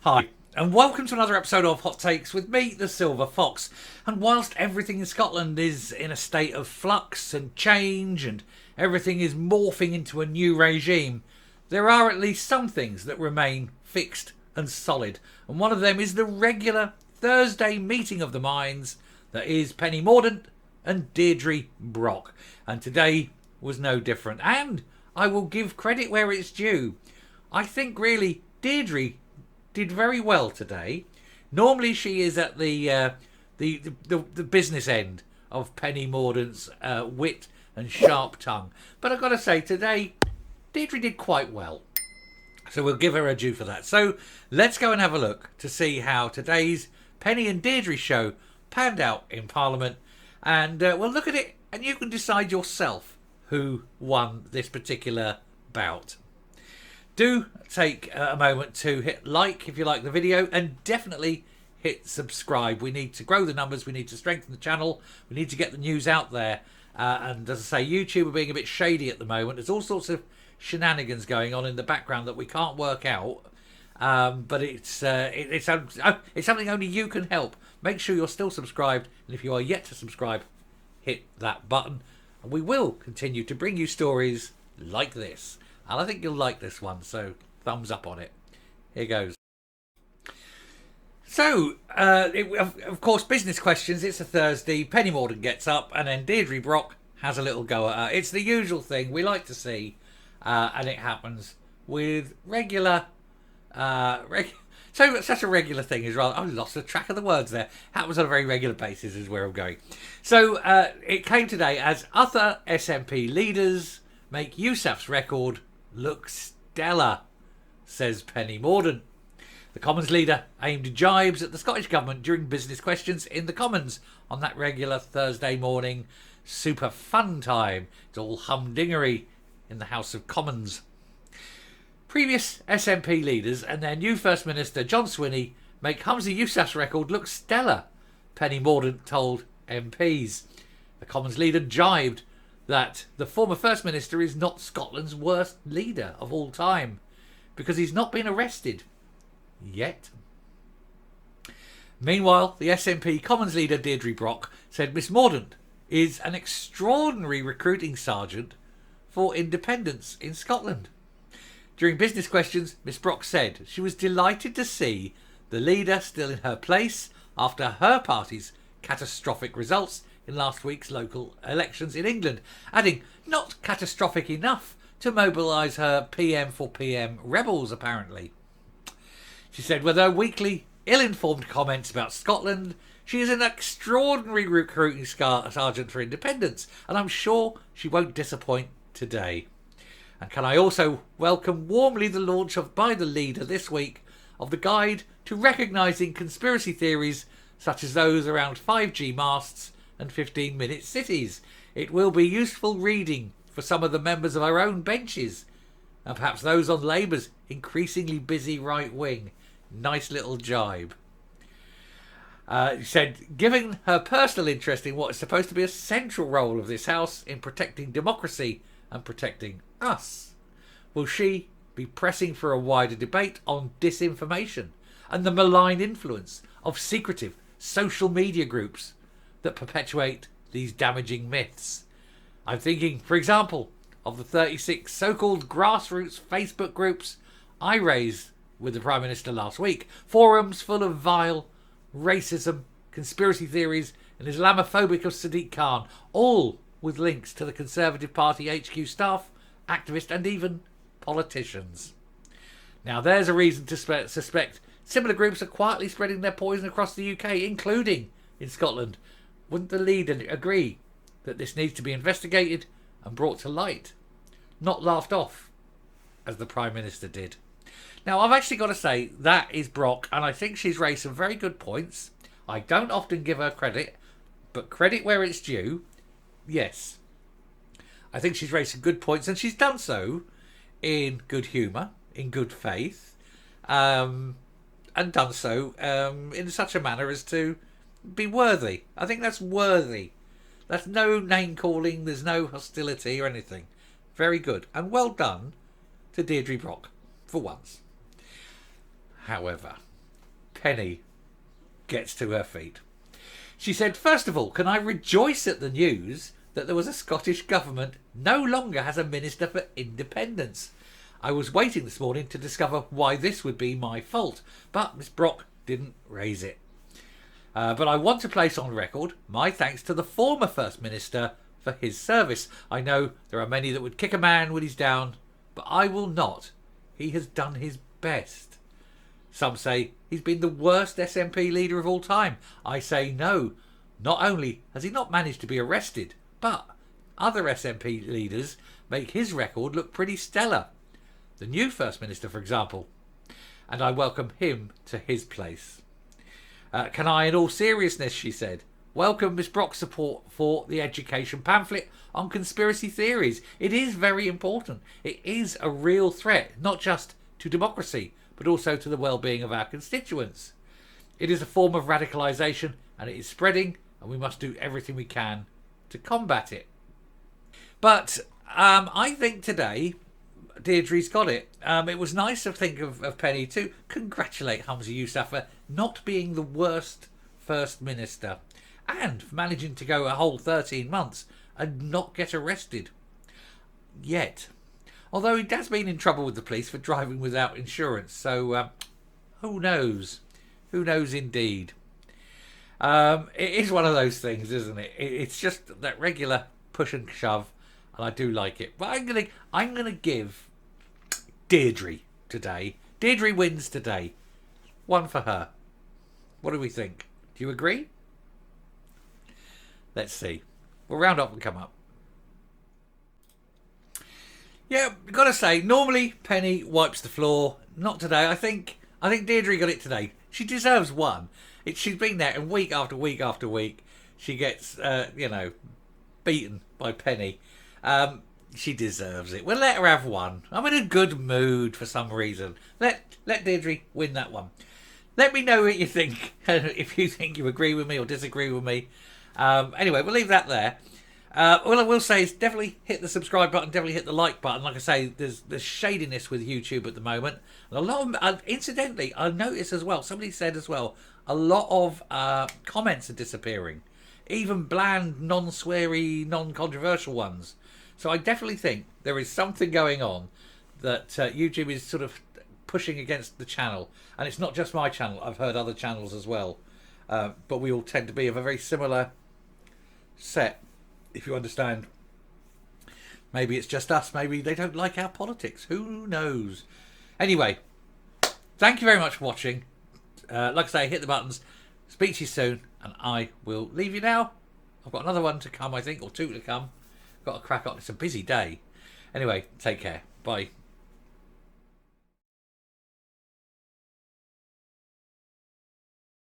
Hi, and welcome to another episode of Hot Takes with me, the Silver Fox. And whilst everything in Scotland is in a state of flux and change, and everything is morphing into a new regime, there are at least some things that remain fixed and solid. And one of them is the regular Thursday meeting of the minds that is Penny Mordaunt and Deirdre Brock. And today was no different. And I will give credit where it's due. I think really Deirdre did very well today. Normally she is at the business end of Penny Mordaunt's wit and sharp tongue. But I've got to say, today Deirdre did quite well. So we'll give her a due for that. So let's go and have a look to see how today's Penny and Deirdre show panned out in Parliament. And we'll look at it and you can decide yourself who won this particular bout. Do take a moment to hit like if you like the video, and definitely hit subscribe. We need to grow the numbers, we need to strengthen the channel, we need to get the news out there. And as I say, YouTube are being a bit shady at the moment. There's all sorts of shenanigans going on in the background that we can't work out. But it's something only you can help. Make sure you're still subscribed, and if you are yet to subscribe, hit that button. And we will continue to bring you stories like this. And I think you'll like this one, so thumbs up on it. Here goes. So, of course, business questions. It's a Thursday. Penny Mordaunt gets up, and then Deirdre Brock has a little go at her. It's the usual thing we like to see, and it happens with regular. So such a regular thing is rather. I lost the track of the words there. Happens on a very regular basis is where I'm going. So it came today as other SNP leaders make USAF's record look stellar, says Penny Mordaunt. The Commons leader aimed jibes at the Scottish Government during business questions in the Commons on that regular Thursday morning super fun time. It's all humdingery in the House of Commons. Previous SNP leaders and their new First Minister John Swinney make Humza Yousaf's record look stellar, Penny Mordaunt told MPs. The Commons leader jibed that the former First Minister is not Scotland's worst leader of all time because he's not been arrested yet. Meanwhile, the SNP Commons leader Deirdre Brock said Miss Mordaunt is an extraordinary recruiting sergeant for independence in Scotland. During business questions, Miss Brock said she was delighted to see the leader still in her place after her party's catastrophic results in last week's local elections in England, adding not catastrophic enough to mobilise her PM for PM rebels, apparently. She said with her weekly ill-informed comments about Scotland, she is an extraordinary recruiting sergeant for independence, and I'm sure she won't disappoint today. And can I also welcome warmly the launch by the leader this week of the Guide to Recognising Conspiracy Theories such as those around 5G masts and 15-minute cities. It will be useful reading for some of the members of our own benches and perhaps those on Labour's increasingly busy right wing. Nice little jibe. She said, given her personal interest in what is supposed to be a central role of this House in protecting democracy and protecting us, will she be pressing for a wider debate on disinformation and the malign influence of secretive social media groups that perpetuate these damaging myths? I'm thinking, for example, of the 36 so-called grassroots Facebook groups I raised with the Prime Minister last week. Forums full of vile racism, conspiracy theories and Islamophobic of Sadiq Khan, all with links to the Conservative Party HQ staff, activists and even politicians. Now there's a reason to suspect similar groups are quietly spreading their poison across the UK, including in Scotland. Wouldn't the leader agree that this needs to be investigated and brought to light, not laughed off, as the Prime Minister did? Now, I've actually got to say, that is Brock, and I think she's raised some very good points. I don't often give her credit, but credit where it's due, yes. I think she's raised some good points, and she's done so in good humour, in good faith, and done so in such a manner as to be worthy. I think that's worthy. That's no name-calling, there's no hostility or anything. Very good, and well done to Deirdre Brock, for once. However, Penny gets to her feet. She said, first of all, can I rejoice at the news that there was a Scottish government no longer has a Minister for Independence. I was waiting this morning to discover why this would be my fault, but Miss Brock didn't raise it. But I want to place on record my thanks to the former First Minister for his service. I know there are many that would kick a man when he's down, but I will not. He has done his best. Some say he's been the worst SNP leader of all time. I say no. Not only has he not managed to be arrested, but other SNP leaders make his record look pretty stellar. The new First Minister, for example. And I welcome him to his place. Can I, in all seriousness, she said, welcome Miss Brock's support for the education pamphlet on conspiracy theories. It is very important. It is a real threat, not just to democracy, but also to the well-being of our constituents. It is a form of radicalisation, and it is spreading, and we must do everything we can to combat it. But I think today Deirdre's got it. It was nice to think of Penny to congratulate Humza Yousaf for not being the worst First Minister and for managing to go a whole 13 months and not get arrested. Yet. Although he has been in trouble with the police for driving without insurance. So who knows? Who knows indeed? It is one of those things, isn't it? It's just that regular push and shove, and I do like it. But I'm gonna give Deirdre today. Deirdre wins today. One for her. What do we think? Do you agree? Let's see. We'll round up and come up. Yeah, got to say, normally Penny wipes the floor. Not today. I think Deirdre got it today. She deserves one. She's been there, and week after week after week, she gets, beaten by Penny. She deserves it. We'll let her have one. I'm in a good mood for some reason. Let Deirdre win that one. Let me know what you think. If you think you agree with me or disagree with me. Anyway, we'll leave that there. All I will say is definitely hit the subscribe button, definitely hit the like button. Like I say, there's shadiness with YouTube at the moment. And a lot of, incidentally, I noticed as well, somebody said as well, a lot of comments are disappearing. Even bland, non-sweary, non-controversial ones. So I definitely think there is something going on that YouTube is sort of pushing against the channel. And it's not just my channel. I've heard other channels as well. But we all tend to be of a very similar set, if you understand. Maybe it's just us. Maybe they don't like our politics. Who knows? Anyway, thank you very much for watching. Like I say, hit the buttons. Speak to you soon. And I will leave you now. I've got another one to come, I think, or two to come. Got to crack on. It's a busy day. Anyway, take care. Bye.